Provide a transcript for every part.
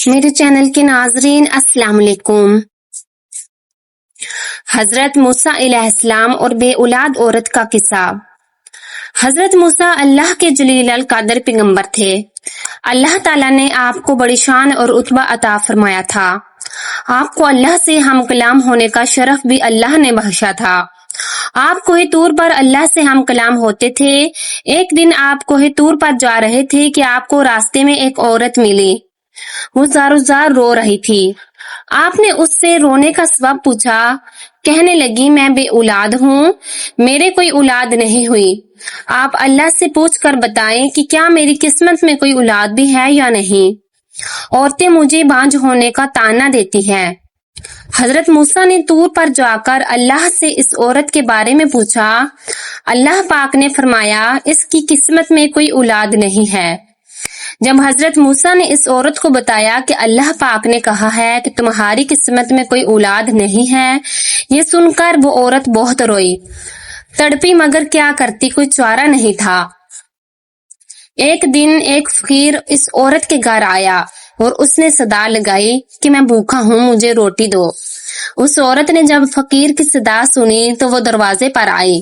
میرے چینل کے ناظرین السلام علیکم۔ حضرت موسیٰ علیہ السلام اور بے اولاد عورت کا قصہ۔ حضرت موسیٰ اللہ کے جلیل القدر پیغمبر تھے۔ اللہ تعالیٰ نے آپ کو بڑی شان اور رتبہ عطا فرمایا تھا۔ آپ کو اللہ سے ہم کلام ہونے کا شرف بھی اللہ نے بخشا تھا۔ آپ کوہ طور پر اللہ سے ہم کلام ہوتے تھے۔ ایک دن آپ کوہ طور پر جا رہے تھے کہ آپ کو راستے میں ایک عورت ملی۔ وہ زار زار رو رہی تھی۔ آپ نے اس سے رونے کا سبب پوچھا۔ کہنے لگی میں بے اولاد ہوں، میرے کوئی اولاد نہیں ہوئی۔ آپ اللہ سے پوچھ کر بتائیں کہ کیا میری قسمت میں کوئی اولاد بھی ہے یا نہیں۔ عورتیں مجھے بانجھ ہونے کا طعنہ دیتی ہیں۔ حضرت موسیٰ نے طور پر جا کر اللہ سے اس عورت کے بارے میں پوچھا۔ اللہ پاک نے فرمایا اس کی قسمت میں کوئی اولاد نہیں ہے۔ جب حضرت موسیٰ نے اس عورت کو بتایا کہ اللہ پاک نے کہا ہے کہ تمہاری قسمت میں کوئی اولاد نہیں ہے، یہ سن کر وہ عورت بہت روئی، تڑپی، مگر کیا کرتی، کوئی چارہ نہیں تھا۔ ایک دن ایک فقیر اس عورت کے گھر آیا اور اس نے صدا لگائی کہ میں بھوکا ہوں، مجھے روٹی دو۔ اس عورت نے جب فقیر کی صدا سنی تو وہ دروازے پر آئی۔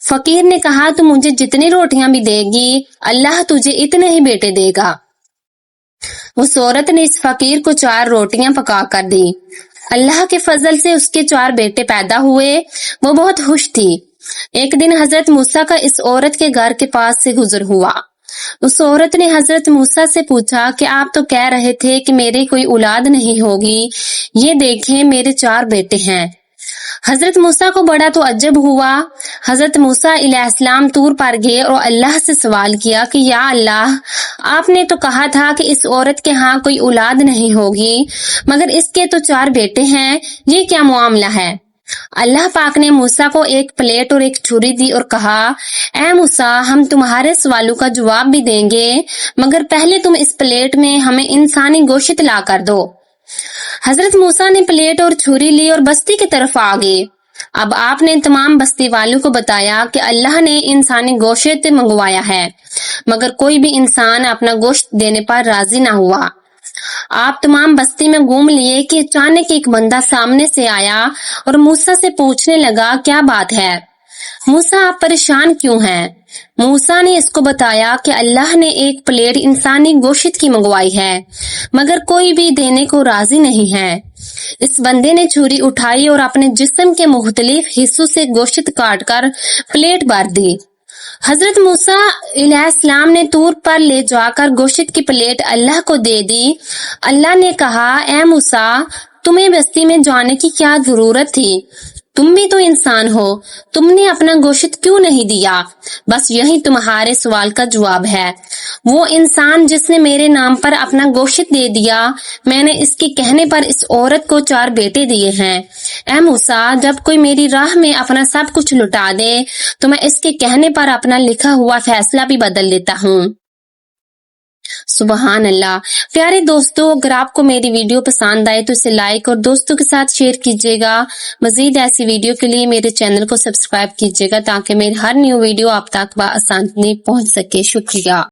فقیر نے کہا تو مجھے جتنی روٹیاں بھی دے گی اللہ تجھے اتنے ہی بیٹے دے گا۔ اس عورت نے اس فقیر کو 4 روٹیاں پکا کر دی۔ اللہ کے فضل سے اس کے 4 بیٹے پیدا ہوئے۔ وہ بہت خوش تھی۔ ایک دن حضرت موسیٰ کا اس عورت کے گھر کے پاس سے گزر ہوا۔ اس عورت نے حضرت موسیٰ سے پوچھا کہ آپ تو کہہ رہے تھے کہ میرے کوئی اولاد نہیں ہوگی، یہ دیکھیں میرے 4 بیٹے ہیں۔ حضرت موسیٰ کو بڑا تو عجب ہوا۔ حضرت موسیٰ علیہ السلام طور پر گئے اور اللہ سے سوال کیا کہ یا اللہ، آپ نے تو کہا تھا کہ اس عورت کے ہاں کوئی اولاد نہیں ہوگی، مگر اس کے تو 4 بیٹے ہیں، یہ کیا معاملہ ہے؟ اللہ پاک نے موسیٰ کو ایک پلیٹ اور ایک چھری دی اور کہا، اے موسیٰ، ہم تمہارے سوالوں کا جواب بھی دیں گے، مگر پہلے تم اس پلیٹ میں ہمیں انسانی گوشت لا کر دو۔ حضرت موسیٰ نے پلیٹ اور چھری لی اور بستی کی طرف آگے۔ اب آپ نے تمام بستی والوں کو بتایا کہ اللہ نے انسانی گوشت منگوایا ہے، مگر کوئی بھی انسان اپنا گوشت دینے پر راضی نہ ہوا۔ آپ تمام بستی میں گھوم لیے کہ اچانک ایک بندہ سامنے سے آیا اور موسیٰ سے پوچھنے لگا کیا بات ہے؟ موسیٰ آپ پریشان کیوں ہیں؟ موسیٰ نے اس کو بتایا کہ اللہ نے ایک پلیٹ انسانی گوشت کی منگوائی ہے، مگر کوئی بھی دینے کو راضی نہیں ہے۔ اس بندے نے چھری اٹھائی اور اپنے جسم کے مختلف حصوں سے گوشت کاٹ کر پلیٹ بھر دی۔ حضرت موسیٰ علیہ السلام نے طور پر لے جا کر گوشت کی پلیٹ اللہ کو دے دی۔ اللہ نے کہا، اے موسیٰ، تمہیں بستی میں جانے کی کیا ضرورت تھی؟ تم بھی تو انسان ہو، تم نے اپنا گوشت کیوں نہیں دیا؟ بس یہی تمہارے سوال کا جواب ہے۔ وہ انسان جس نے میرے نام پر اپنا گوشت دے دیا، میں نے اس کے کہنے پر اس عورت کو 4 بیٹے دیے ہیں۔ اے موسیٰ، جب کوئی میری راہ میں اپنا سب کچھ لٹا دے تو میں اس کے کہنے پر اپنا لکھا ہوا فیصلہ بھی بدل دیتا ہوں۔ سبحان اللہ۔ پیارے دوستو، اگر آپ کو میری ویڈیو پسند آئے تو اسے لائک اور دوستوں کے ساتھ شیئر کیجیے گا۔ مزید ایسی ویڈیو کے لیے میرے چینل کو سبسکرائب کیجیے گا تاکہ میری ہر نیو ویڈیو آپ تک بآسانی پہنچ سکے۔ شکریہ۔